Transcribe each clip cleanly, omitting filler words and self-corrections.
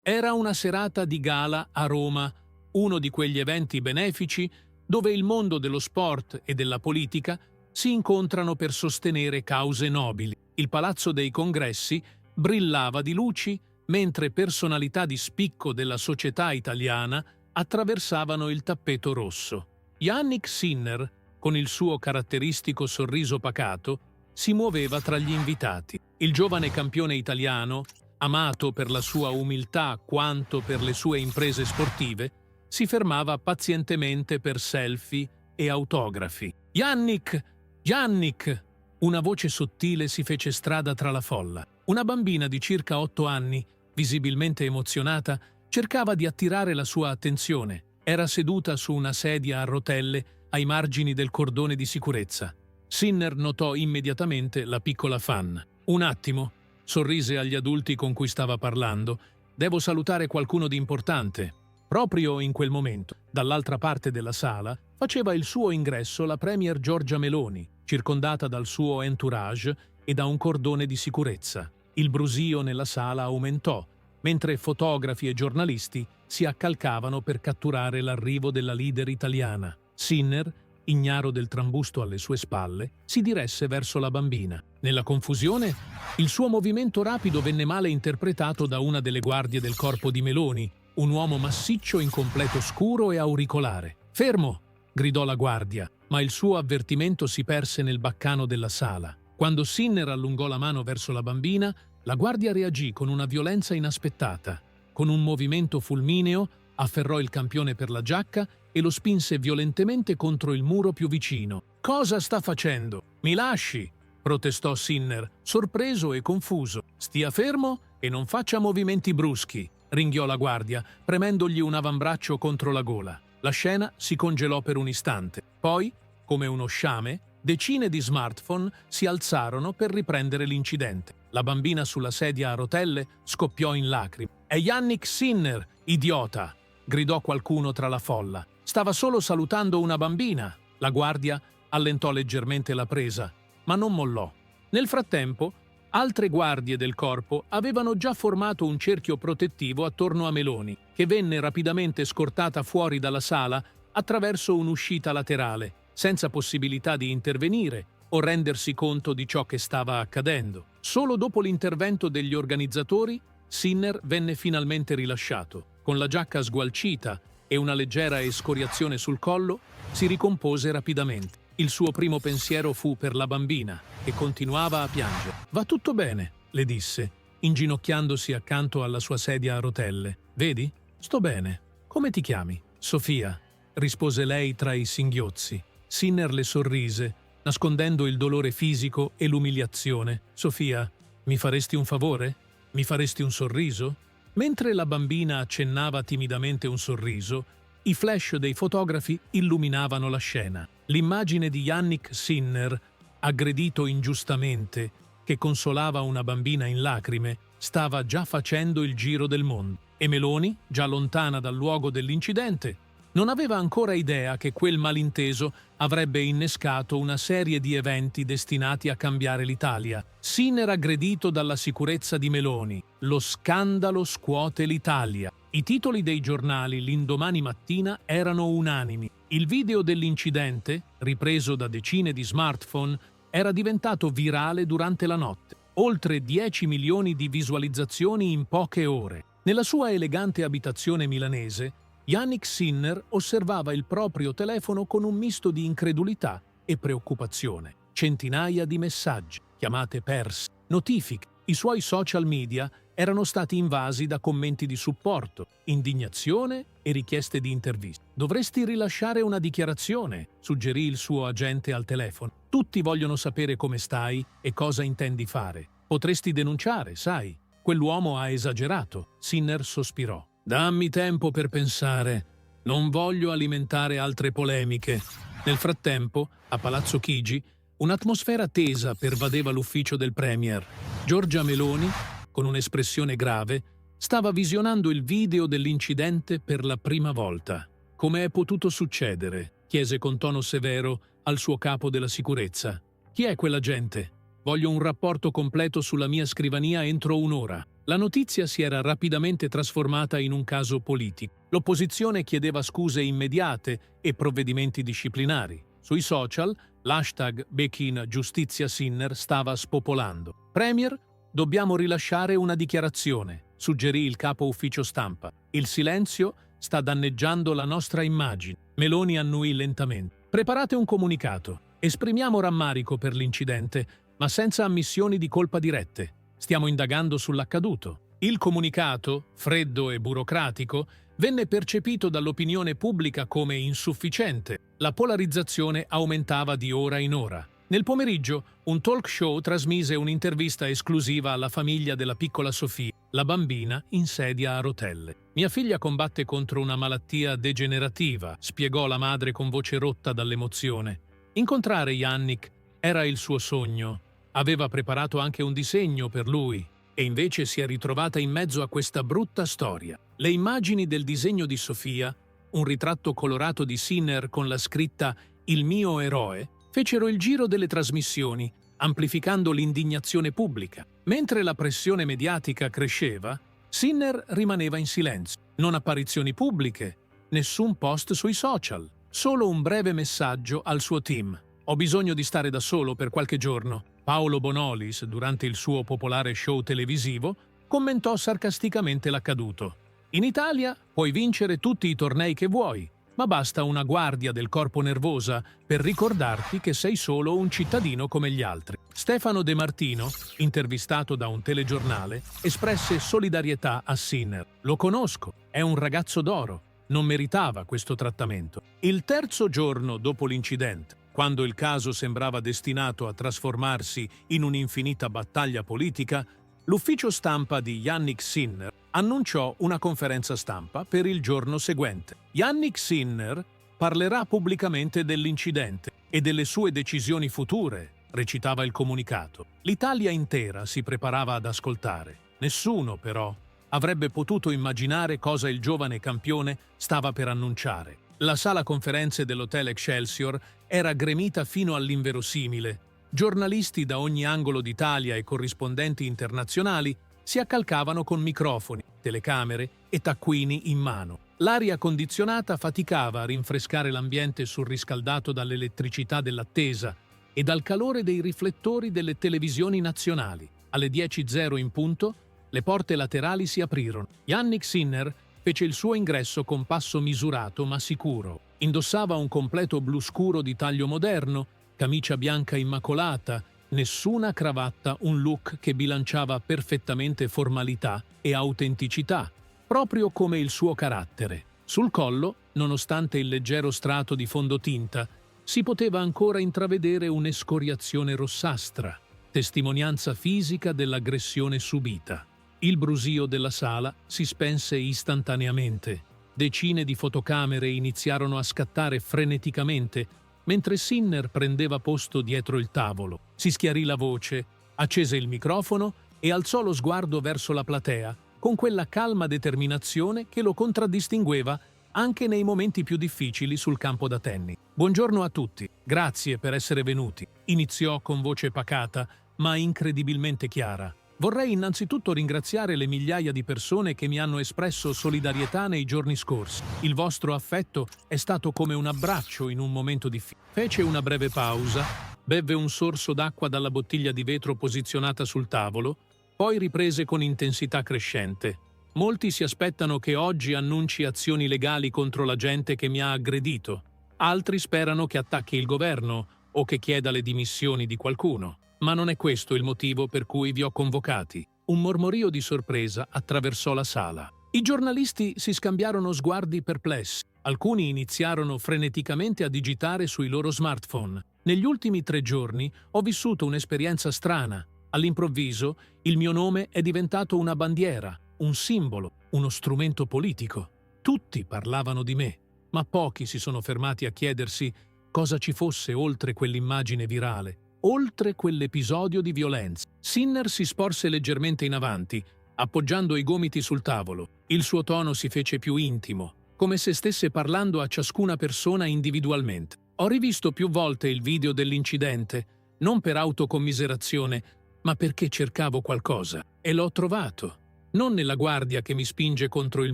Era una serata di gala a Roma, uno di quegli eventi benefici dove il mondo dello sport e della politica si incontrano per sostenere cause nobili. Il Palazzo dei Congressi brillava di luci mentre personalità di spicco della società italiana attraversavano il tappeto rosso. Jannik Sinner, con il suo caratteristico sorriso pacato, si muoveva tra gli invitati. Il giovane campione italiano, amato per la sua umiltà quanto per le sue imprese sportive, si fermava pazientemente per selfie e autografi. «Jannik! Jannik!» Una voce sottile si fece strada tra la folla. Una bambina di circa 8 anni, visibilmente emozionata, cercava di attirare la sua attenzione. Era seduta su una sedia a rotelle ai margini del cordone di sicurezza. Sinner notò immediatamente la piccola fan. «Un attimo», sorrise agli adulti con cui stava parlando. «Devo salutare qualcuno di importante». Proprio in quel momento, dall'altra parte della sala, faceva il suo ingresso la premier Giorgia Meloni, circondata dal suo entourage e da un cordone di sicurezza. Il brusio nella sala aumentò, mentre fotografi e giornalisti si accalcavano per catturare l'arrivo della leader italiana. Sinner, ignaro del trambusto alle sue spalle, si diresse verso la bambina. Nella confusione, il suo movimento rapido venne male interpretato da una delle guardie del corpo di Meloni, un uomo massiccio in completo scuro e auricolare. «Fermo!» gridò la guardia, ma il suo avvertimento si perse nel baccano della sala. Quando Sinner allungò la mano verso la bambina, la guardia reagì con una violenza inaspettata. Con un movimento fulmineo, afferrò il campione per la giacca e lo spinse violentemente contro il muro più vicino. «Cosa sta facendo? Mi lasci!» protestò Sinner, sorpreso e confuso. «Stia fermo e non faccia movimenti bruschi», ringhiò la guardia, premendogli un avambraccio contro la gola. La scena si congelò per un istante. Poi, come uno sciame, decine di smartphone si alzarono per riprendere l'incidente. La bambina sulla sedia a rotelle scoppiò in lacrime. «È Jannik Sinner, idiota!» gridò qualcuno tra la folla. «Stava solo salutando una bambina!» La guardia allentò leggermente la presa, ma non mollò. Nel frattempo, altre guardie del corpo avevano già formato un cerchio protettivo attorno a Meloni, che venne rapidamente scortata fuori dalla sala attraverso un'uscita laterale, senza possibilità di intervenire o rendersi conto di ciò che stava accadendo. Solo dopo l'intervento degli organizzatori, Sinner venne finalmente rilasciato. Con la giacca sgualcita e una leggera escoriazione sul collo, si ricompose rapidamente. Il suo primo pensiero fu per la bambina, che continuava a piangere. «Va tutto bene», le disse, inginocchiandosi accanto alla sua sedia a rotelle. «Vedi? Sto bene. Come ti chiami?» «Sofia», rispose lei tra i singhiozzi. Sinner le sorrise, nascondendo il dolore fisico e l'umiliazione. «Sofia, mi faresti un favore? Mi faresti un sorriso?» Mentre la bambina accennava timidamente un sorriso, i flash dei fotografi illuminavano la scena. L'immagine di Jannik Sinner, aggredito ingiustamente, che consolava una bambina in lacrime, stava già facendo il giro del mondo. E Meloni, già lontana dal luogo dell'incidente, non aveva ancora idea che quel malinteso avrebbe innescato una serie di eventi destinati a cambiare l'Italia. Sinner aggredito dalla sicurezza di Meloni. Lo scandalo scuote l'Italia. I titoli dei giornali l'indomani mattina erano unanimi. Il video dell'incidente, ripreso da decine di smartphone, era diventato virale durante la notte. Oltre 10 milioni di visualizzazioni in poche ore. Nella sua elegante abitazione milanese, Jannik Sinner osservava il proprio telefono con un misto di incredulità e preoccupazione. Centinaia di messaggi, chiamate perse, notifiche. I suoi social media erano stati invasi da commenti di supporto, indignazione e richieste di interviste. «Dovresti rilasciare una dichiarazione», suggerì il suo agente al telefono. «Tutti vogliono sapere come stai e cosa intendi fare. Potresti denunciare, sai. Quell'uomo ha esagerato». Sinner sospirò. «Dammi tempo per pensare. Non voglio alimentare altre polemiche». Nel frattempo, a Palazzo Chigi, un'atmosfera tesa pervadeva l'ufficio del Premier. Giorgia Meloni, con un'espressione grave, stava visionando il video dell'incidente per la prima volta. «Come è potuto succedere?» chiese con tono severo al suo capo della sicurezza. «Chi è quella gente? Voglio un rapporto completo sulla mia scrivania entro un'ora». La notizia si era rapidamente trasformata in un caso politico. L'opposizione chiedeva scuse immediate e provvedimenti disciplinari. Sui social, l'hashtag Bekin Giustizia Sinner stava spopolando. Premier, dobbiamo rilasciare una dichiarazione, suggerì il capo ufficio stampa. Il silenzio sta danneggiando la nostra immagine. Meloni annuì lentamente. Preparate un comunicato. Esprimiamo rammarico per l'incidente, ma senza ammissioni di colpa dirette. Stiamo indagando sull'accaduto. Il comunicato, freddo e burocratico, venne percepito dall'opinione pubblica come insufficiente. La polarizzazione aumentava di ora in ora. Nel pomeriggio, un talk show trasmise un'intervista esclusiva alla famiglia della piccola Sofia, la bambina in sedia a rotelle. Mia figlia combatte contro una malattia degenerativa, spiegò la madre con voce rotta dall'emozione. Incontrare Yannick era il suo sogno. Aveva preparato anche un disegno per lui e invece si è ritrovata in mezzo a questa brutta storia. Le immagini del disegno di Sofia, un ritratto colorato di Sinner con la scritta «Il mio eroe», fecero il giro delle trasmissioni, amplificando l'indignazione pubblica. Mentre la pressione mediatica cresceva, Sinner rimaneva in silenzio. Non apparizioni pubbliche, nessun post sui social, solo un breve messaggio al suo team. «Ho bisogno di stare da solo per qualche giorno». Paolo Bonolis, durante il suo popolare show televisivo, commentò sarcasticamente l'accaduto. «In Italia puoi vincere tutti i tornei che vuoi, ma basta una guardia del corpo nervosa per ricordarti che sei solo un cittadino come gli altri». Stefano De Martino, intervistato da un telegiornale, espresse solidarietà a Sinner. «Lo conosco, è un ragazzo d'oro, non meritava questo trattamento». Il terzo giorno dopo l'incidente, quando il caso sembrava destinato a trasformarsi in un'infinita battaglia politica, l'ufficio stampa di Yannick Sinner annunciò una conferenza stampa per il giorno seguente. Yannick Sinner parlerà pubblicamente dell'incidente e delle sue decisioni future, recitava il comunicato. L'Italia intera si preparava ad ascoltare. Nessuno, però, avrebbe potuto immaginare cosa il giovane campione stava per annunciare. La sala conferenze dell'Hotel Excelsior era gremita fino all'inverosimile. Giornalisti da ogni angolo d'Italia e corrispondenti internazionali si accalcavano con microfoni, telecamere e taccuini in mano. L'aria condizionata faticava a rinfrescare l'ambiente surriscaldato dall'elettricità dell'attesa e dal calore dei riflettori delle televisioni nazionali. Alle 10:00 in punto, le porte laterali si aprirono. Yannick Sinner fece il suo ingresso con passo misurato ma sicuro. Indossava un completo blu scuro di taglio moderno, camicia bianca immacolata, nessuna cravatta, un look che bilanciava perfettamente formalità e autenticità, proprio come il suo carattere. Sul collo, nonostante il leggero strato di fondotinta, si poteva ancora intravedere un'escoriazione rossastra, testimonianza fisica dell'aggressione subita. Il brusio della sala si spense istantaneamente. Decine di fotocamere iniziarono a scattare freneticamente mentre Sinner prendeva posto dietro il tavolo. Si schiarì la voce, accese il microfono e alzò lo sguardo verso la platea con quella calma determinazione che lo contraddistingueva anche nei momenti più difficili sul campo da tennis. «Buongiorno a tutti, grazie per essere venuti», iniziò con voce pacata ma incredibilmente chiara. «Vorrei innanzitutto ringraziare le migliaia di persone che mi hanno espresso solidarietà nei giorni scorsi. Il vostro affetto è stato come un abbraccio in un momento difficile». Fece una breve pausa, bevve un sorso d'acqua dalla bottiglia di vetro posizionata sul tavolo, poi riprese con intensità crescente. «Molti si aspettano che oggi annunci azioni legali contro la gente che mi ha aggredito. Altri sperano che attacchi il governo o che chieda le dimissioni di qualcuno. Ma non è questo il motivo per cui vi ho convocati». Un mormorio di sorpresa attraversò la sala. I giornalisti si scambiarono sguardi perplessi. Alcuni iniziarono freneticamente a digitare sui loro smartphone. «Negli ultimi 3 giorni ho vissuto un'esperienza strana. All'improvviso il mio nome è diventato una bandiera, un simbolo, uno strumento politico. Tutti parlavano di me, ma pochi si sono fermati a chiedersi cosa ci fosse oltre quell'immagine virale, oltre quell'episodio di violenza». Sinner si sporse leggermente in avanti, appoggiando i gomiti sul tavolo. Il suo tono si fece più intimo, come se stesse parlando a ciascuna persona individualmente. «Ho rivisto più volte il video dell'incidente, non per autocommiserazione, ma perché cercavo qualcosa. E l'ho trovato. Non nella guardia che mi spinge contro il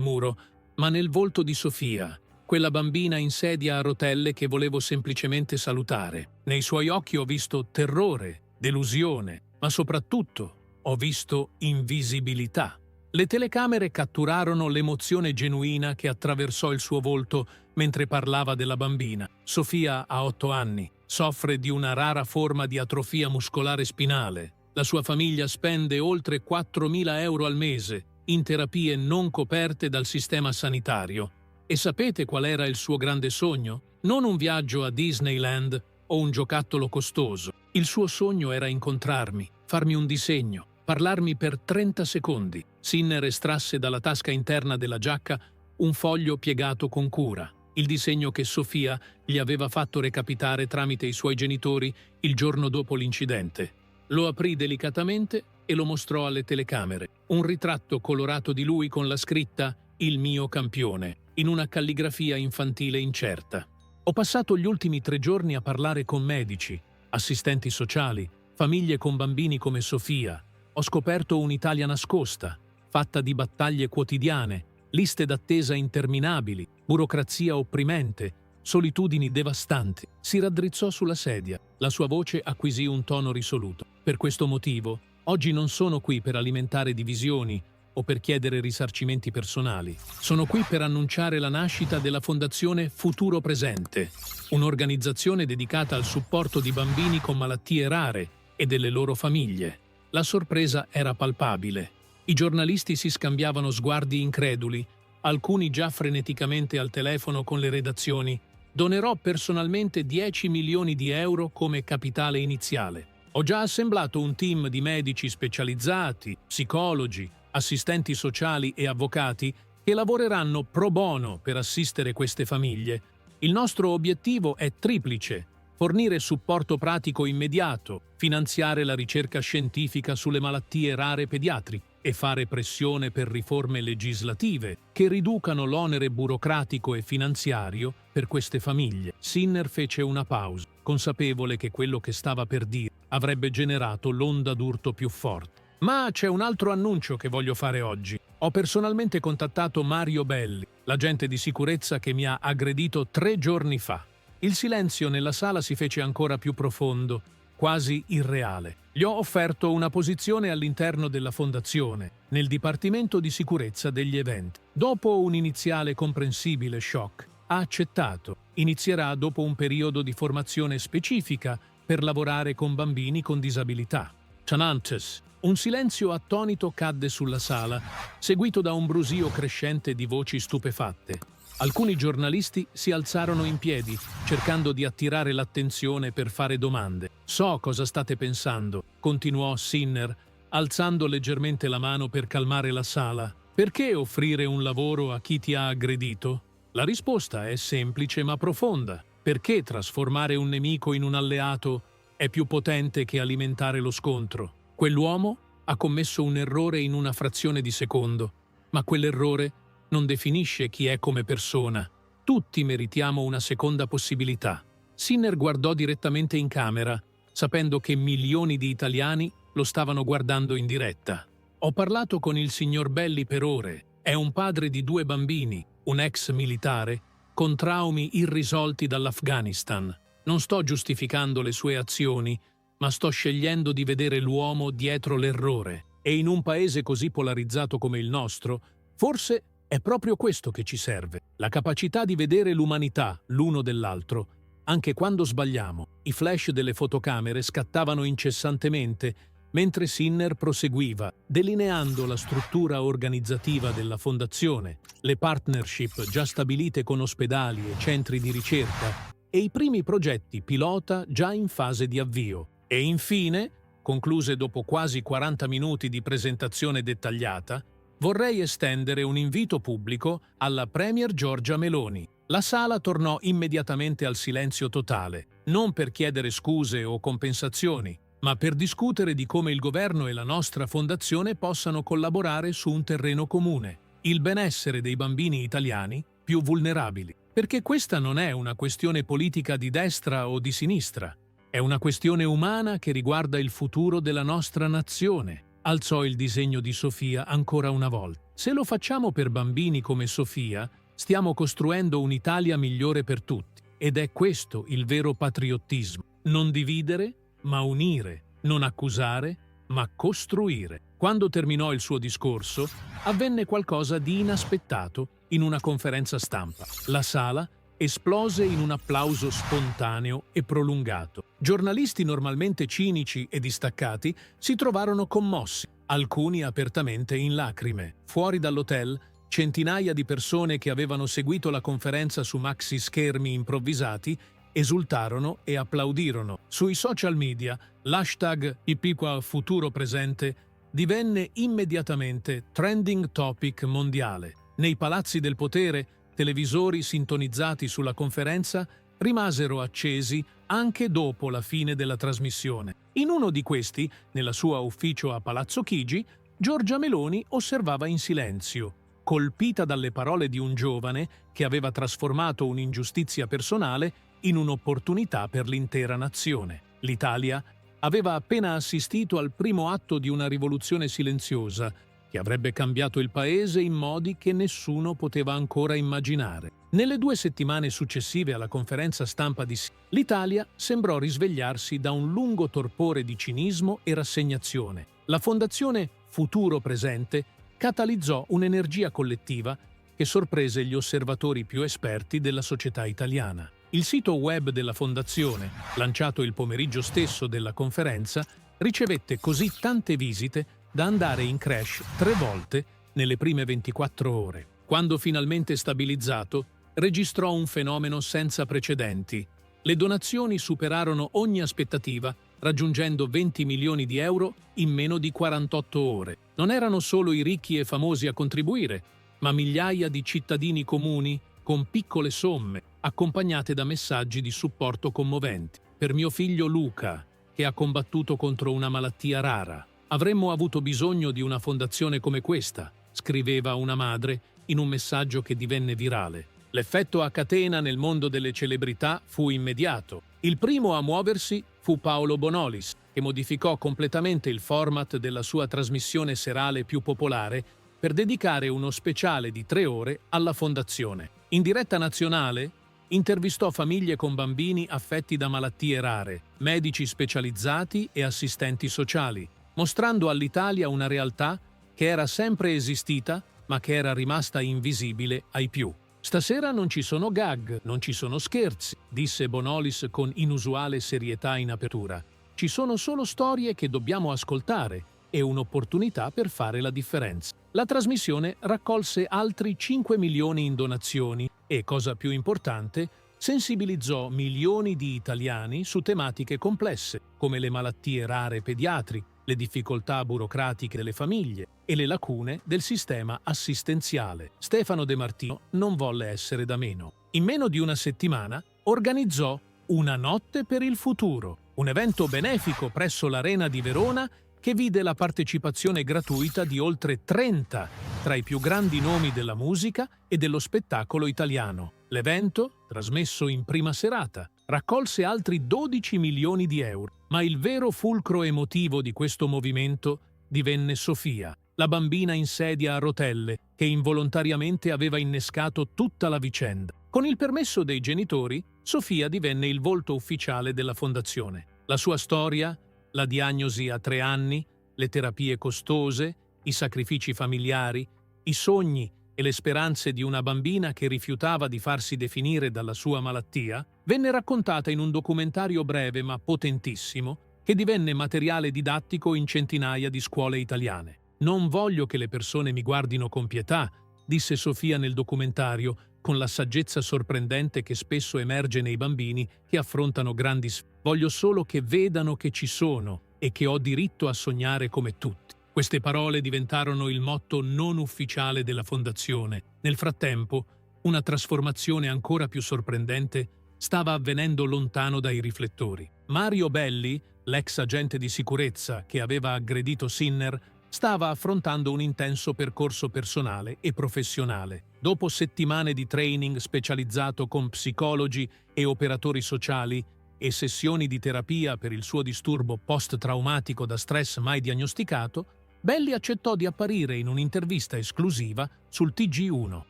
muro, ma nel volto di Sofia, quella bambina in sedia a rotelle che volevo semplicemente salutare. Nei suoi occhi ho visto terrore, delusione, ma soprattutto ho visto invisibilità. Le telecamere catturarono l'emozione genuina che attraversò il suo volto mentre parlava della bambina. Sofia ha 8 anni, soffre di una rara forma di atrofia muscolare spinale. La sua famiglia spende oltre 4.000 euro al mese in terapie non coperte dal sistema sanitario. E sapete qual era il suo grande sogno? Non un viaggio a Disneyland o un giocattolo costoso. Il suo sogno era incontrarmi, farmi un disegno, parlarmi per 30 secondi. Sinner estrasse dalla tasca interna della giacca un foglio piegato con cura, il disegno che Sofia gli aveva fatto recapitare tramite i suoi genitori il giorno dopo l'incidente. Lo aprì delicatamente e lo mostrò alle telecamere. Un ritratto colorato di lui con la scritta «Il mio campione», in una calligrafia infantile incerta. Ho passato gli ultimi 3 giorni a parlare con medici, assistenti sociali, famiglie con bambini come Sofia. Ho scoperto un'Italia nascosta, fatta di battaglie quotidiane, liste d'attesa interminabili, burocrazia opprimente, solitudini devastanti. Si raddrizzò sulla sedia. La sua voce acquisì un tono risoluto. Per questo motivo, oggi non sono qui per alimentare divisioni o per chiedere risarcimenti personali. Sono qui per annunciare la nascita della Fondazione Futuro Presente, un'organizzazione dedicata al supporto di bambini con malattie rare e delle loro famiglie. La sorpresa era palpabile. I giornalisti si scambiavano sguardi increduli, alcuni già freneticamente al telefono con le redazioni. Donerò personalmente 10 milioni di euro come capitale iniziale. Ho già assemblato un team di medici specializzati, psicologi, assistenti sociali e avvocati che lavoreranno pro bono per assistere queste famiglie. Il nostro obiettivo è triplice: fornire supporto pratico immediato, finanziare la ricerca scientifica sulle malattie rare pediatriche e fare pressione per riforme legislative che riducano l'onere burocratico e finanziario per queste famiglie. Sinner fece una pausa, consapevole che quello che stava per dire avrebbe generato l'onda d'urto più forte. Ma c'è un altro annuncio che voglio fare oggi. Ho personalmente contattato Mario Belli, l'agente di sicurezza che mi ha aggredito 3 giorni fa. Il silenzio nella sala si fece ancora più profondo, quasi irreale. Gli ho offerto una posizione all'interno della fondazione, nel Dipartimento di Sicurezza degli Eventi. Dopo un iniziale comprensibile shock, ha accettato. Inizierà dopo un periodo di formazione specifica per lavorare con bambini con disabilità. Chanantes. Un silenzio attonito cadde sulla sala, seguito da un brusio crescente di voci stupefatte. Alcuni giornalisti si alzarono in piedi, cercando di attirare l'attenzione per fare domande. «So cosa state pensando», continuò Sinner, alzando leggermente la mano per calmare la sala. «Perché offrire un lavoro a chi ti ha aggredito?» La risposta è semplice ma profonda. Perché trasformare un nemico in un alleato è più potente che alimentare lo scontro? Quell'uomo ha commesso un errore in una frazione di secondo, ma quell'errore non definisce chi è come persona. Tutti meritiamo una seconda possibilità. Sinner guardò direttamente in camera, sapendo che milioni di italiani lo stavano guardando in diretta. Ho parlato con il signor Belli per ore. È un padre di 2 bambini, un ex militare, con traumi irrisolti dall'Afghanistan. Non sto giustificando le sue azioni, ma sto scegliendo di vedere l'uomo dietro l'errore. E in un paese così polarizzato come il nostro, forse è proprio questo che ci serve, la capacità di vedere l'umanità l'uno dell'altro. Anche quando sbagliamo, i flash delle fotocamere scattavano incessantemente, mentre Sinner proseguiva, delineando la struttura organizzativa della fondazione, le partnership già stabilite con ospedali e centri di ricerca e i primi progetti pilota già in fase di avvio. E infine, concluse dopo quasi 40 minuti di presentazione dettagliata, vorrei estendere un invito pubblico alla Premier Giorgia Meloni. La sala tornò immediatamente al silenzio totale, non per chiedere scuse o compensazioni, ma per discutere di come il governo e la nostra fondazione possano collaborare su un terreno comune, il benessere dei bambini italiani più vulnerabili. Perché questa non è una questione politica di destra o di sinistra, è una questione umana che riguarda il futuro della nostra nazione. alzò il disegno di Sofia ancora una volta. Se lo facciamo per bambini come Sofia, stiamo costruendo un'Italia migliore per tutti. Ed è questo il vero patriottismo. Non dividere, ma unire. Non accusare, ma costruire. Quando terminò il suo discorso, avvenne qualcosa di inaspettato in una conferenza stampa. La sala esplose in un applauso spontaneo e prolungato. Giornalisti normalmente cinici e distaccati si trovarono commossi, alcuni apertamente in lacrime. Fuori dall'hotel, centinaia di persone che avevano seguito la conferenza su maxi schermi improvvisati esultarono e applaudirono. Sui social media, l'hashtag Ipiqua Futuro Presente divenne immediatamente trending topic mondiale. Nei palazzi del potere, televisori sintonizzati sulla conferenza rimasero accesi anche dopo la fine della trasmissione. In uno di questi, nella sua ufficio a Palazzo Chigi, Giorgia Meloni osservava in silenzio, colpita dalle parole di un giovane che aveva trasformato un'ingiustizia personale in un'opportunità per l'intera nazione. L'Italia aveva appena assistito al primo atto di una rivoluzione silenziosa che avrebbe cambiato il paese in modi che nessuno poteva ancora immaginare. Nelle 2 settimane successive alla conferenza stampa di l'Italia sembrò risvegliarsi da un lungo torpore di cinismo e rassegnazione. La Fondazione Futuro Presente catalizzò un'energia collettiva che sorprese gli osservatori più esperti della società italiana. Il sito web della Fondazione, lanciato il pomeriggio stesso della conferenza, ricevette così tante visite da andare in crash 3 volte nelle prime 24 ore. Quando finalmente stabilizzato, registrò un fenomeno senza precedenti. Le donazioni superarono ogni aspettativa, raggiungendo 20 milioni di euro in meno di 48 ore. Non erano solo i ricchi e famosi a contribuire, ma migliaia di cittadini comuni con piccole somme, accompagnate da messaggi di supporto commoventi. Per mio figlio Luca, che ha combattuto contro una malattia rara. Avremmo avuto bisogno di una fondazione come questa, scriveva una madre in un messaggio che divenne virale. L'effetto a catena nel mondo delle celebrità fu immediato. Il primo a muoversi fu Paolo Bonolis, che modificò completamente il format della sua trasmissione serale più popolare per dedicare uno speciale di 3 ore alla fondazione. In diretta nazionale, intervistò famiglie con bambini affetti da malattie rare, medici specializzati e assistenti sociali, mostrando all'Italia una realtà che era sempre esistita, ma che era rimasta invisibile ai più. «Stasera non ci sono gag, non ci sono scherzi», disse Bonolis con inusuale serietà in apertura. «Ci sono solo storie che dobbiamo ascoltare e un'opportunità per fare la differenza». La trasmissione raccolse altri 5 milioni in donazioni e, cosa più importante, sensibilizzò milioni di italiani su tematiche complesse, come le malattie rare pediatriche, le difficoltà burocratiche delle famiglie e le lacune del sistema assistenziale. Stefano De Martino non volle essere da meno. In meno di una settimana organizzò Una notte per il futuro, un evento benefico presso l'Arena di Verona che vide la partecipazione gratuita di oltre 30 tra i più grandi nomi della musica e dello spettacolo italiano. L'evento, trasmesso in prima serata, raccolse altri 12 milioni di euro. Ma il vero fulcro emotivo di questo movimento divenne Sofia, la bambina in sedia a rotelle che involontariamente aveva innescato tutta la vicenda. Con il permesso dei genitori, Sofia divenne il volto ufficiale della fondazione. La sua storia, la diagnosi a 3 anni, le terapie costose, i sacrifici familiari, i sogni e le speranze di una bambina che rifiutava di farsi definire dalla sua malattia, venne raccontata in un documentario breve ma potentissimo che divenne materiale didattico in centinaia di scuole italiane. «Non voglio che le persone mi guardino con pietà», disse Sofia nel documentario, con la saggezza sorprendente che spesso emerge nei bambini che affrontano grandi sfide. «Voglio solo che vedano che ci sono e che ho diritto a sognare come tutti». Queste parole diventarono il motto non ufficiale della fondazione. Nel frattempo, una trasformazione ancora più sorprendente stava avvenendo lontano dai riflettori. Mario Belli, l'ex agente di sicurezza che aveva aggredito Sinner, stava affrontando un intenso percorso personale e professionale. Dopo settimane di training specializzato con psicologi e operatori sociali e sessioni di terapia per il suo disturbo post-traumatico da stress mai diagnosticato, Belli accettò di apparire in un'intervista esclusiva sul TG1.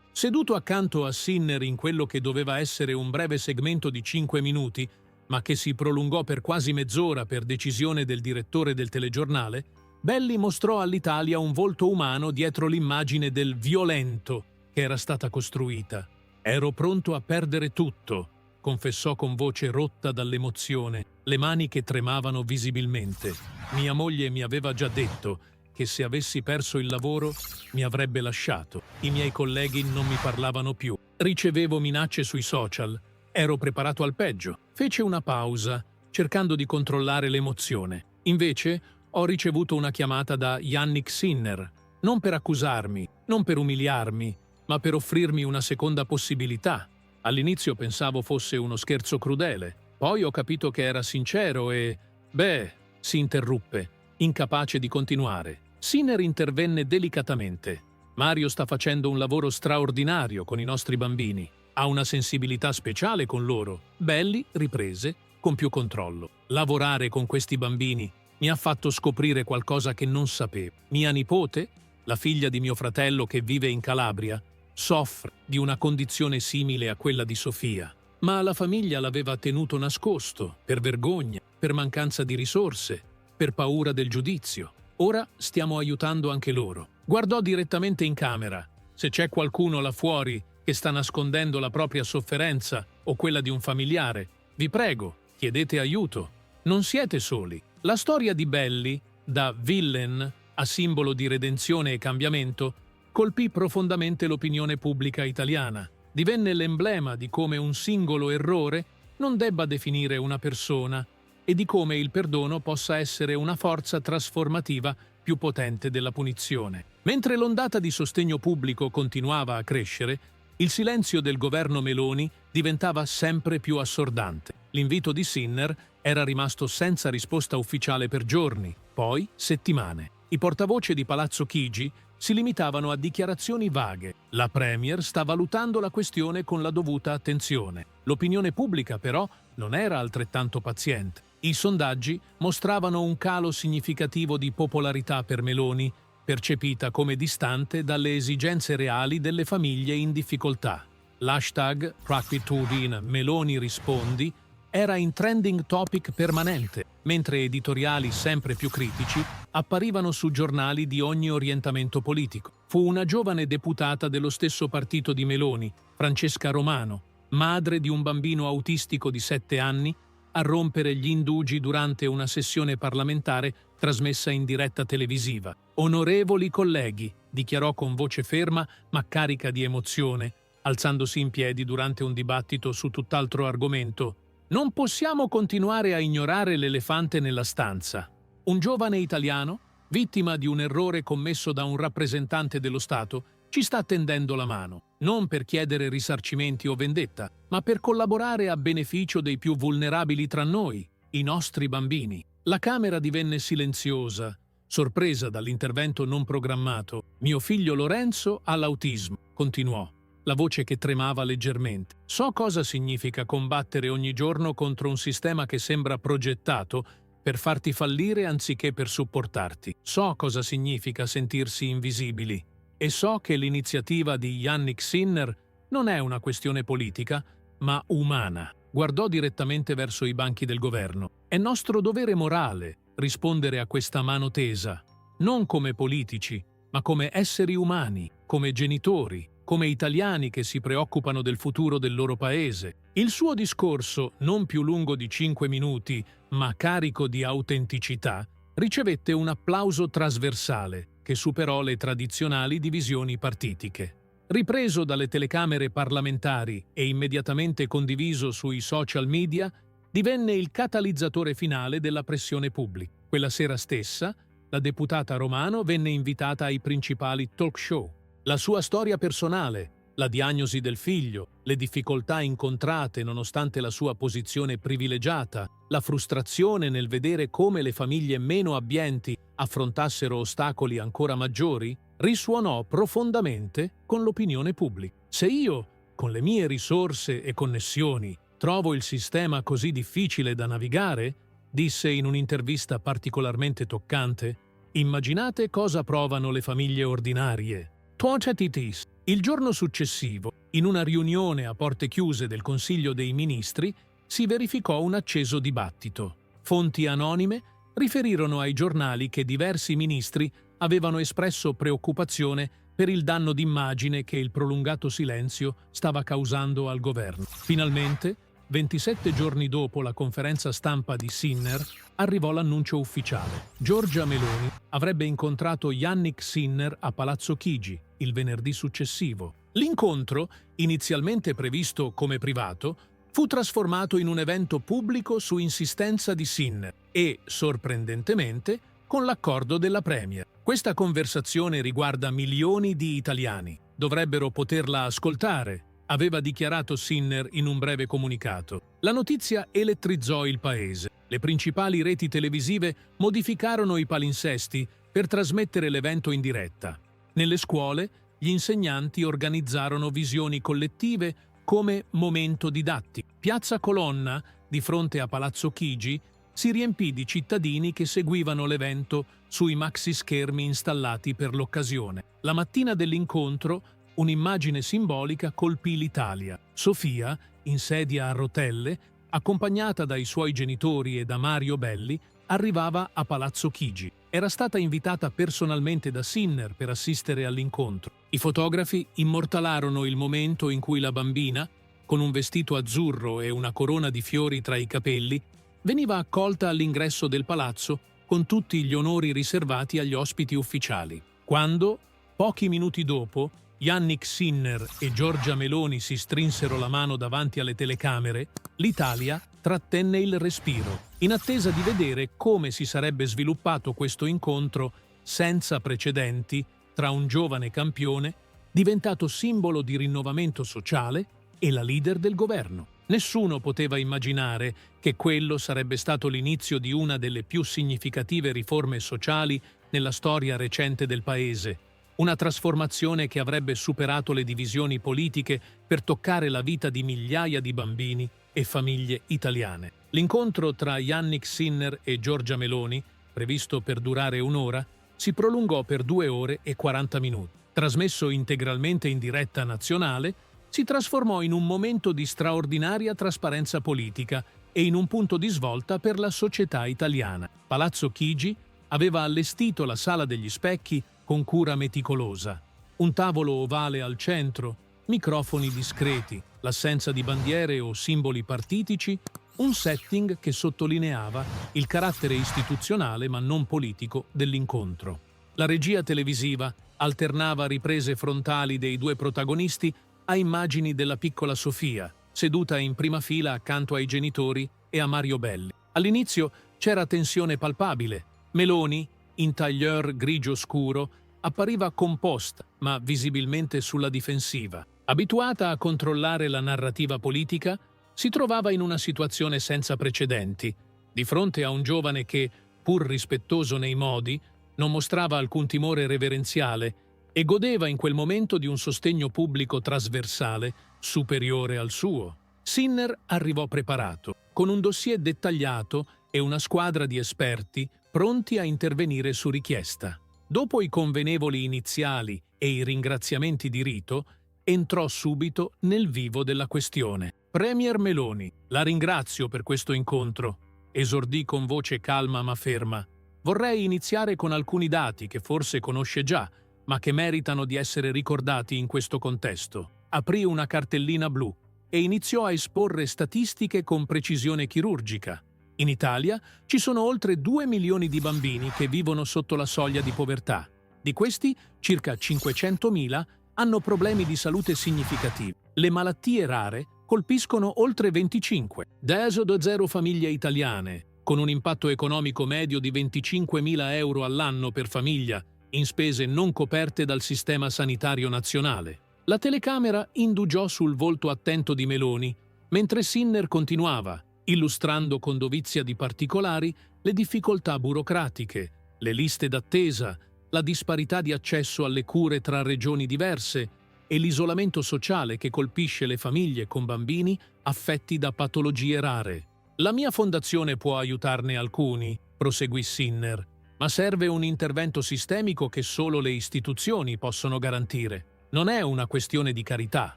Seduto accanto a Sinner in quello che doveva essere un breve segmento di 5 minuti, ma che si prolungò per quasi mezz'ora per decisione del direttore del telegiornale, Belli mostrò all'Italia un volto umano dietro l'immagine del violento che era stata costruita. «Ero pronto a perdere tutto», confessò con voce rotta dall'emozione, le mani che tremavano visibilmente. «Mia moglie mi aveva già detto che se avessi perso il lavoro mi avrebbe lasciato. I miei colleghi non mi parlavano più. Ricevevo minacce sui social. Ero preparato al peggio». Fece una pausa, cercando di controllare l'emozione. «Invece ho ricevuto una chiamata da Jannik Sinner, non per accusarmi, non per umiliarmi, ma per offrirmi una seconda possibilità. All'inizio pensavo fosse uno scherzo crudele, poi ho capito che era sincero e... Beh, si interruppe, incapace di continuare. Sinner intervenne delicatamente. Mario sta facendo un lavoro straordinario con i nostri bambini. Ha una sensibilità speciale con loro. Belli riprese, con più controllo. Lavorare con questi bambini mi ha fatto scoprire qualcosa che non sapevo. Mia nipote, la figlia di mio fratello che vive in Calabria, soffre di una condizione simile a quella di Sofia, ma la famiglia l'aveva tenuto nascosto, per vergogna, per mancanza di risorse, per paura del giudizio. Ora stiamo aiutando anche loro. Guardò direttamente in camera. Se c'è qualcuno là fuori che sta nascondendo la propria sofferenza o quella di un familiare, vi prego, chiedete aiuto. Non siete soli. La storia di Belli, da villain a simbolo di redenzione e cambiamento, colpì profondamente l'opinione pubblica italiana. Divenne l'emblema di come un singolo errore non debba definire una persona e di come il perdono possa essere una forza trasformativa più potente della punizione. Mentre l'ondata di sostegno pubblico continuava a crescere, il silenzio del governo Meloni diventava sempre più assordante. L'invito di Sinner era rimasto senza risposta ufficiale per giorni, poi settimane. I portavoce di Palazzo Chigi si limitavano a dichiarazioni vaghe. La Premier sta valutando la questione con la dovuta attenzione. L'opinione pubblica, però, non era altrettanto paziente. I sondaggi mostravano un calo significativo di popolarità per Meloni, percepita come distante dalle esigenze reali delle famiglie in difficoltà. L'hashtag Prakwiturin Meloni rispondi era in trending topic permanente, mentre editoriali sempre più critici apparivano su giornali di ogni orientamento politico. Fu una giovane deputata dello stesso partito di Meloni, Francesca Romano, madre di un bambino autistico di 7 anni, a rompere gli indugi durante una sessione parlamentare trasmessa in diretta televisiva. «Onorevoli colleghi», dichiarò con voce ferma ma carica di emozione, alzandosi in piedi durante un dibattito su tutt'altro argomento, «non possiamo continuare a ignorare l'elefante nella stanza. Un giovane italiano, vittima di un errore commesso da un rappresentante dello Stato, ci sta tendendo la mano, non per chiedere risarcimenti o vendetta, ma per collaborare a beneficio dei più vulnerabili tra noi, i nostri bambini». La Camera divenne silenziosa, sorpresa dall'intervento non programmato. «Mio figlio Lorenzo ha l'autismo», continuò, la voce che tremava leggermente. «So cosa significa combattere ogni giorno contro un sistema che sembra progettato per farti fallire anziché per supportarti. So cosa significa sentirsi invisibili. E so che l'iniziativa di Jannik Sinner non è una questione politica, ma umana». Guardò direttamente verso i banchi del governo. «È nostro dovere morale rispondere a questa mano tesa, non come politici, ma come esseri umani, come genitori, come italiani che si preoccupano del futuro del loro paese». Il suo discorso, non più lungo di 5 minuti, ma carico di autenticità, ricevette un applauso trasversale che superò le tradizionali divisioni partitiche. Ripreso dalle telecamere parlamentari e immediatamente condiviso sui social media, divenne il catalizzatore finale della pressione pubblica. Quella sera stessa, la deputata Romano venne invitata ai principali talk show. La sua storia personale, la diagnosi del figlio, le difficoltà incontrate nonostante la sua posizione privilegiata, la frustrazione nel vedere come le famiglie meno abbienti affrontassero ostacoli ancora maggiori, risuonò profondamente con l'opinione pubblica. «Se io, con le mie risorse e connessioni, trovo il sistema così difficile da navigare», disse in un'intervista particolarmente toccante, Immaginate cosa provano le famiglie ordinarie. Tuocetitis. Il giorno successivo, in una riunione a porte chiuse del Consiglio dei Ministri, si verificò un acceso dibattito. Fonti anonime riferirono ai giornali che diversi ministri avevano espresso preoccupazione per il danno d'immagine che il prolungato silenzio stava causando al governo. Finalmente, 27 giorni dopo la conferenza stampa di Sinner, arrivò l'annuncio ufficiale. Giorgia Meloni avrebbe incontrato Jannik Sinner a Palazzo Chigi il venerdì successivo. L'incontro, inizialmente previsto come privato, fu trasformato in un evento pubblico su insistenza di Sinner e, sorprendentemente, con l'accordo della Premier. Questa conversazione riguarda milioni di italiani. Dovrebbero poterla ascoltare, aveva dichiarato Sinner in un breve comunicato. La notizia elettrizzò il paese. Le principali reti televisive modificarono i palinsesti per trasmettere l'evento in diretta. Nelle scuole, gli insegnanti organizzarono visioni collettive come momento didattico. Piazza Colonna, di fronte a Palazzo Chigi, si riempì di cittadini che seguivano l'evento sui maxi schermi installati per l'occasione. La mattina dell'incontro, un'immagine simbolica colpì l'Italia. Sofia, in sedia a rotelle, accompagnata dai suoi genitori e da Mario Belli, arrivava a Palazzo Chigi. Era stata invitata personalmente da Sinner per assistere all'incontro. I fotografi immortalarono il momento in cui la bambina, con un vestito azzurro e una corona di fiori tra i capelli, veniva accolta all'ingresso del palazzo con tutti gli onori riservati agli ospiti ufficiali. Quando, pochi minuti dopo, Jannik Sinner e Giorgia Meloni si strinsero la mano davanti alle telecamere, l'Italia trattenne il respiro, in attesa di vedere come si sarebbe sviluppato questo incontro senza precedenti tra un giovane campione, diventato simbolo di rinnovamento sociale, e la leader del governo. Nessuno poteva immaginare che quello sarebbe stato l'inizio di una delle più significative riforme sociali nella storia recente del Paese, una trasformazione che avrebbe superato le divisioni politiche per toccare la vita di migliaia di bambini e famiglie italiane. L'incontro tra Jannik Sinner e Giorgia Meloni, previsto per durare un'ora, si prolungò per 2 ore e 40 minuti. Trasmesso integralmente in diretta nazionale, si trasformò in un momento di straordinaria trasparenza politica e in un punto di svolta per la società italiana. Palazzo Chigi aveva allestito la Sala degli Specchi con cura meticolosa. Un tavolo ovale al centro, microfoni discreti, l'assenza di bandiere o simboli partitici, un setting che sottolineava il carattere istituzionale ma non politico dell'incontro. La regia televisiva alternava riprese frontali dei due protagonisti a immagini della piccola Sofia, seduta in prima fila accanto ai genitori e a Mario Belli. All'inizio c'era tensione palpabile. Meloni, in tailleur grigio scuro, appariva composta, ma visibilmente sulla difensiva. Abituata a controllare la narrativa politica, si trovava in una situazione senza precedenti, di fronte a un giovane che, pur rispettoso nei modi, non mostrava alcun timore reverenziale e godeva in quel momento di un sostegno pubblico trasversale superiore al suo. Sinner arrivò preparato, con un dossier dettagliato e una squadra di esperti pronti a intervenire su richiesta. Dopo i convenevoli iniziali e i ringraziamenti di rito, entrò subito nel vivo della questione. Premier Meloni, la ringrazio per questo incontro, esordì con voce calma ma ferma. Vorrei iniziare con alcuni dati che forse conosce già, ma che meritano di essere ricordati in questo contesto. Aprì una cartellina blu e iniziò a esporre statistiche con precisione chirurgica. In Italia ci sono oltre 2 milioni di bambini che vivono sotto la soglia di povertà. Di questi, circa 500.000 hanno problemi di salute significativi. Le malattie rare colpiscono oltre 25. Da esodo zero famiglie italiane, con un impatto economico medio di 25.000 euro all'anno per famiglia, in spese non coperte dal sistema sanitario nazionale. La telecamera indugiò sul volto attento di Meloni, mentre Sinner continuava, illustrando con dovizia di particolari le difficoltà burocratiche, le liste d'attesa, la disparità di accesso alle cure tra regioni diverse e l'isolamento sociale che colpisce le famiglie con bambini affetti da patologie rare. La mia fondazione può aiutarne alcuni, proseguì Sinner, Ma serve un intervento sistemico che solo le istituzioni possono garantire. Non è una questione di carità,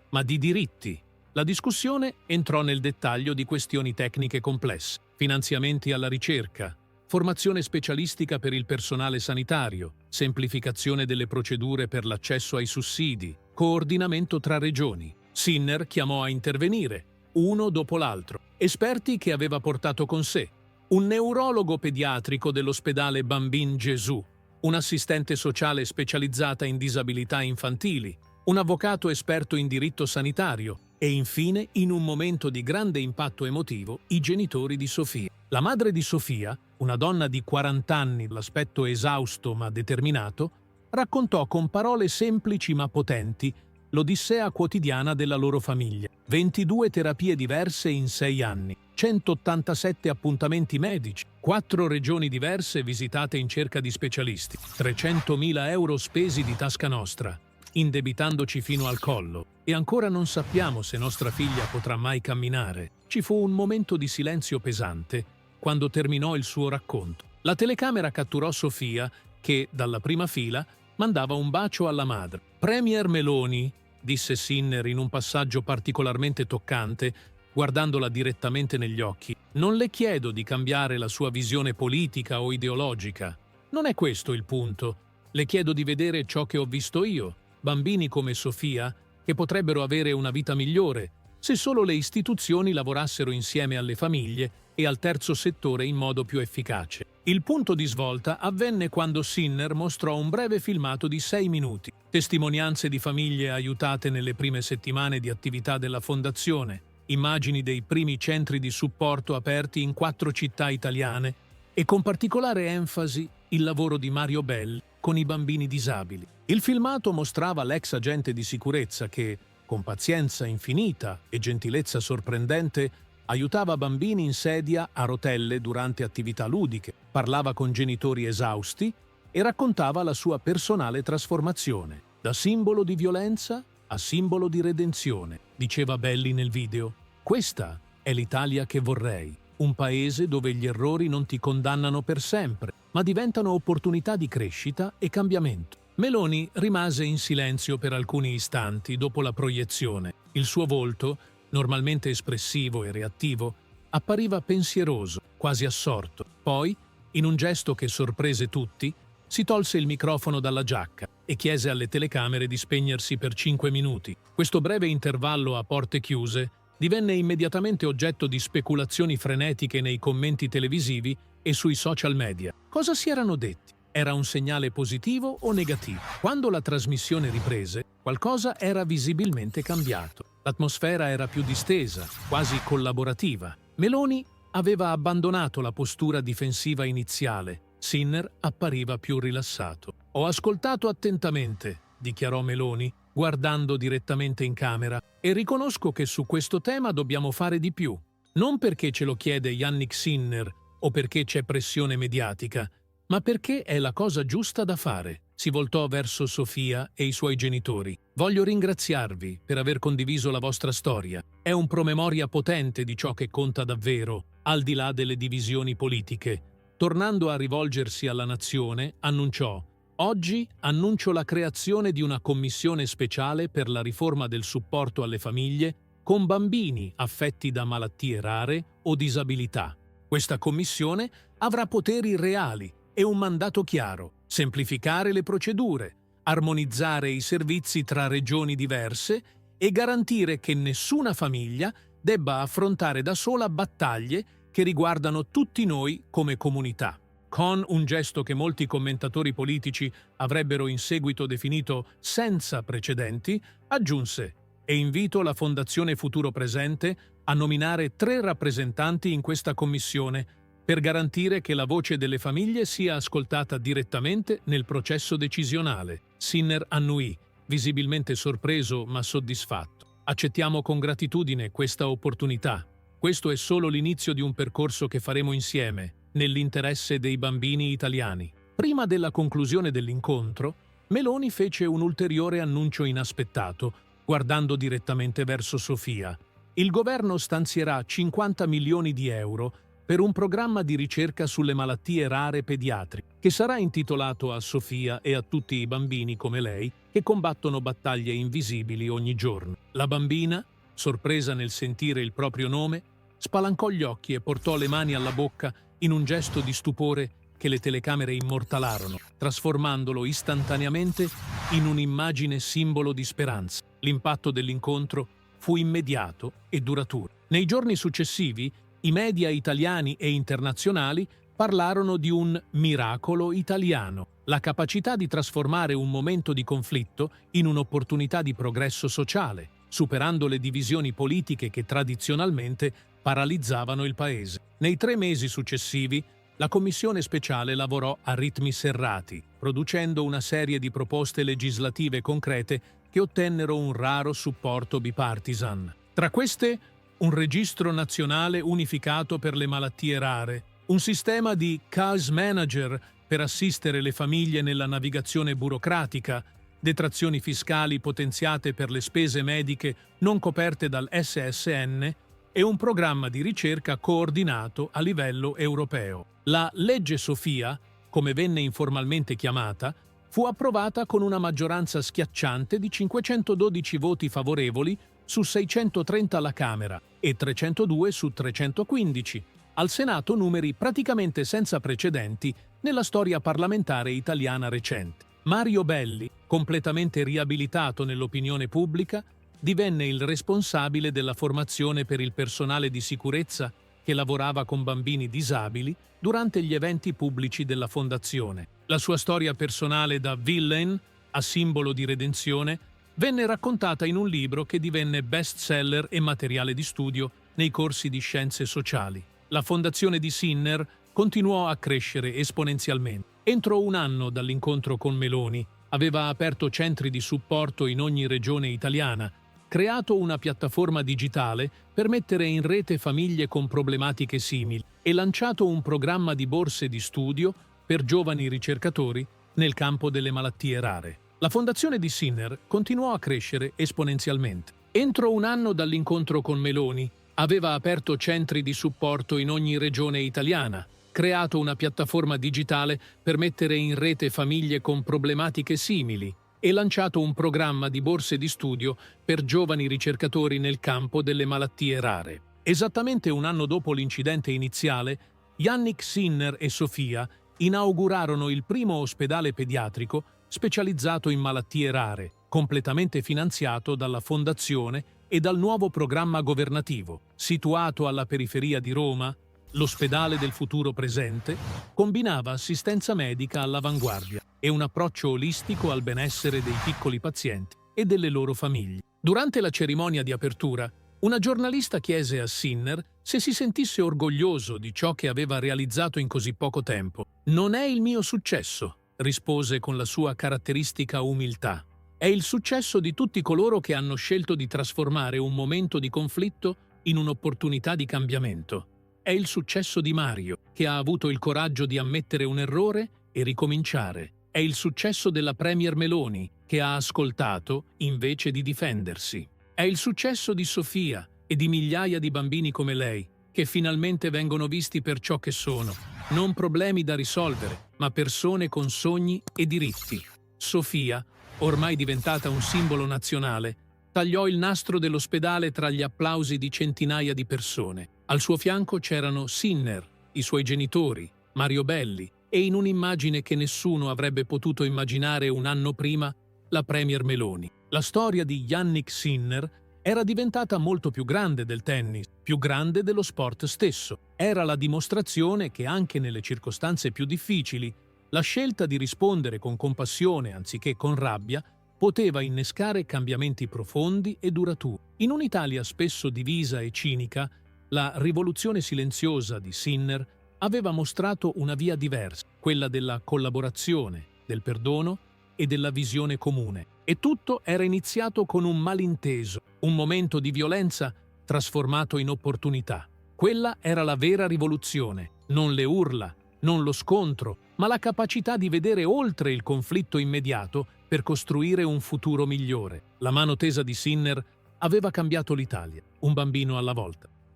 ma di diritti. La discussione entrò nel dettaglio di questioni tecniche complesse: finanziamenti alla ricerca, formazione specialistica per il personale sanitario, semplificazione delle procedure per l'accesso ai sussidi, coordinamento tra regioni. Sinner chiamò a intervenire, uno dopo l'altro, esperti che aveva portato con sé: un neurologo pediatrico dell'ospedale Bambin Gesù, un assistente sociale specializzata in disabilità infantili, un avvocato esperto in diritto sanitario e infine, in un momento di grande impatto emotivo, i genitori di Sofia. La madre di Sofia, una donna di 40 anni, l'aspetto esausto ma determinato, raccontò con parole semplici ma potenti l'odissea quotidiana della loro famiglia. 22 terapie diverse in 6 anni, 187 appuntamenti medici, 4 regioni diverse visitate in cerca di specialisti, 300.000 euro spesi di tasca nostra, indebitandoci fino al collo, e ancora non sappiamo se nostra figlia potrà mai camminare. Ci fu un momento di silenzio pesante quando terminò il suo racconto. La telecamera catturò Sofia che, dalla prima fila, mandava un bacio alla madre. «Premier Meloni», disse Sinner in un passaggio particolarmente toccante, guardandola direttamente negli occhi, «non le chiedo di cambiare la sua visione politica o ideologica. Non è questo il punto. Le chiedo di vedere ciò che ho visto io, bambini come Sofia che potrebbero avere una vita migliore se solo le istituzioni lavorassero insieme alle famiglie e al terzo settore in modo più efficace». Il punto di svolta avvenne quando Sinner mostrò un breve filmato di 6 minuti, testimonianze di famiglie aiutate nelle prime settimane di attività della fondazione, immagini dei primi centri di supporto aperti in 4 città italiane e con particolare enfasi il lavoro di Mario Belli con i bambini disabili. Il filmato mostrava l'ex agente di sicurezza che, con pazienza infinita e gentilezza sorprendente, aiutava bambini in sedia a rotelle durante attività ludiche, parlava con genitori esausti e raccontava la sua personale trasformazione, da simbolo di violenza a simbolo di redenzione, diceva Belli nel video. «Questa è l'Italia che vorrei, un paese dove gli errori non ti condannano per sempre, ma diventano opportunità di crescita e cambiamento». Meloni rimase in silenzio per alcuni istanti dopo la proiezione. Il suo volto, normalmente espressivo e reattivo, appariva pensieroso, quasi assorto. Poi, in un gesto che sorprese tutti, si tolse il microfono dalla giacca e chiese alle telecamere di spegnersi per 5 minuti. Questo breve intervallo a porte chiuse divenne immediatamente oggetto di speculazioni frenetiche nei commenti televisivi e sui social media. Cosa si erano detti? Era un segnale positivo o negativo? Quando la trasmissione riprese, qualcosa era visibilmente cambiato. L'atmosfera era più distesa, quasi collaborativa. Meloni aveva abbandonato la postura difensiva iniziale. Sinner appariva più rilassato. «Ho ascoltato attentamente», dichiarò Meloni, guardando direttamente in camera, «e riconosco che su questo tema dobbiamo fare di più. Non perché ce lo chiede Jannik Sinner o perché c'è pressione mediatica, ma perché è la cosa giusta da fare». Si voltò verso Sofia e i suoi genitori. «Voglio ringraziarvi per aver condiviso la vostra storia. È un promemoria potente di ciò che conta davvero, al di là delle divisioni politiche». Tornando a rivolgersi alla nazione, annunciò: «Oggi annuncio la creazione di una commissione speciale per la riforma del supporto alle famiglie con bambini affetti da malattie rare o disabilità. Questa commissione avrà poteri reali e un mandato chiaro: semplificare le procedure, armonizzare i servizi tra regioni diverse e garantire che nessuna famiglia debba affrontare da sola battaglie che riguardano tutti noi come comunità». Con un gesto che molti commentatori politici avrebbero in seguito definito senza precedenti, aggiunse: «E invito la Fondazione Futuro Presente a nominare 3 rappresentanti in questa commissione per garantire che la voce delle famiglie sia ascoltata direttamente nel processo decisionale». Sinner annuì, visibilmente sorpreso ma soddisfatto. «Accettiamo con gratitudine questa opportunità. Questo è solo l'inizio di un percorso che faremo insieme, nell'interesse dei bambini italiani». Prima della conclusione dell'incontro, Meloni fece un ulteriore annuncio inaspettato, guardando direttamente verso Sofia. «Il governo stanzierà 50 milioni di euro per un programma di ricerca sulle malattie rare pediatriche, che sarà intitolato a Sofia e a tutti i bambini come lei che combattono battaglie invisibili ogni giorno. La bambina, sorpresa nel sentire il proprio nome, spalancò gli occhi e portò le mani alla bocca in un gesto di stupore che le telecamere immortalarono, trasformandolo istantaneamente in un'immagine simbolo di speranza. L'impatto dell'incontro fu immediato e duraturo. Nei giorni successivi, i media italiani e internazionali parlarono di un miracolo italiano, la capacità di trasformare un momento di conflitto in un'opportunità di progresso sociale, superando le divisioni politiche che tradizionalmente paralizzavano il paese. Nei 3 mesi successivi, la Commissione speciale lavorò a ritmi serrati, producendo una serie di proposte legislative concrete che ottennero un raro supporto bipartisan. Tra queste, un registro nazionale unificato per le malattie rare, un sistema di case manager per assistere le famiglie nella navigazione burocratica, detrazioni fiscali potenziate per le spese mediche non coperte dal SSN e un programma di ricerca coordinato a livello europeo. La Legge Sofia, come venne informalmente chiamata, fu approvata con una maggioranza schiacciante di 512 voti favorevoli su 630 alla Camera e 302 su 315. Al Senato numeri praticamente senza precedenti nella storia parlamentare italiana recente. Mario Belli, completamente riabilitato nell'opinione pubblica, divenne il responsabile della formazione per il personale di sicurezza che lavorava con bambini disabili durante gli eventi pubblici della Fondazione. La sua storia personale da villain, a simbolo di redenzione, venne raccontata in un libro che divenne bestseller e materiale di studio nei corsi di scienze sociali. La Fondazione di Sinner continuò a crescere esponenzialmente. Entro un anno dall'incontro con Meloni, aveva aperto centri di supporto in ogni regione italiana, creato una piattaforma digitale per mettere in rete famiglie con problematiche simili e lanciato un programma di borse di studio per giovani ricercatori nel campo delle malattie rare. La Fondazione di Sinner continuò a crescere esponenzialmente. Entro un anno dall'incontro con Meloni, aveva aperto centri di supporto in ogni regione italiana, creato una piattaforma digitale per mettere in rete famiglie con problematiche simili e lanciato un programma di borse di studio per giovani ricercatori nel campo delle malattie rare. Esattamente un anno dopo l'incidente iniziale, Yannick Sinner e Sofia inaugurarono il primo ospedale pediatrico specializzato in malattie rare, completamente finanziato dalla Fondazione e dal nuovo programma governativo. Situato alla periferia di Roma, l'Ospedale del Futuro Presente combinava assistenza medica all'avanguardia e un approccio olistico al benessere dei piccoli pazienti e delle loro famiglie. Durante la cerimonia di apertura, una giornalista chiese a Sinner se si sentisse orgoglioso di ciò che aveva realizzato in così poco tempo. «Non è il mio successo», rispose con la sua caratteristica umiltà. «È il successo di tutti coloro che hanno scelto di trasformare un momento di conflitto in un'opportunità di cambiamento. È il successo di Mario, che ha avuto il coraggio di ammettere un errore e ricominciare. È il successo della Premier Meloni, che ha ascoltato invece di difendersi. È il successo di Sofia e di migliaia di bambini come lei, che finalmente vengono visti per ciò che sono, non problemi da risolvere, ma persone con sogni e diritti». Sofia, ormai diventata un simbolo nazionale, tagliò il nastro dell'ospedale tra gli applausi di centinaia di persone. Al suo fianco c'erano Sinner, i suoi genitori, Mario Belli e, in un'immagine che nessuno avrebbe potuto immaginare un anno prima, la Premier Meloni. La storia di Yannick Sinner era diventata molto più grande del tennis, più grande dello sport stesso. Era la dimostrazione che anche nelle circostanze più difficili, la scelta di rispondere con compassione anziché con rabbia poteva innescare cambiamenti profondi e duraturi. In un'Italia spesso divisa e cinica, la rivoluzione silenziosa di Sinner aveva mostrato una via diversa, quella della collaborazione, del perdono e della visione comune. E tutto era iniziato con un malinteso, un momento di violenza trasformato in opportunità. Quella era la vera rivoluzione, non le urla, non lo scontro, ma la capacità di vedere oltre il conflitto immediato per costruire un futuro migliore. La mano tesa di Sinner aveva cambiato l'Italia, un bambino alla volta.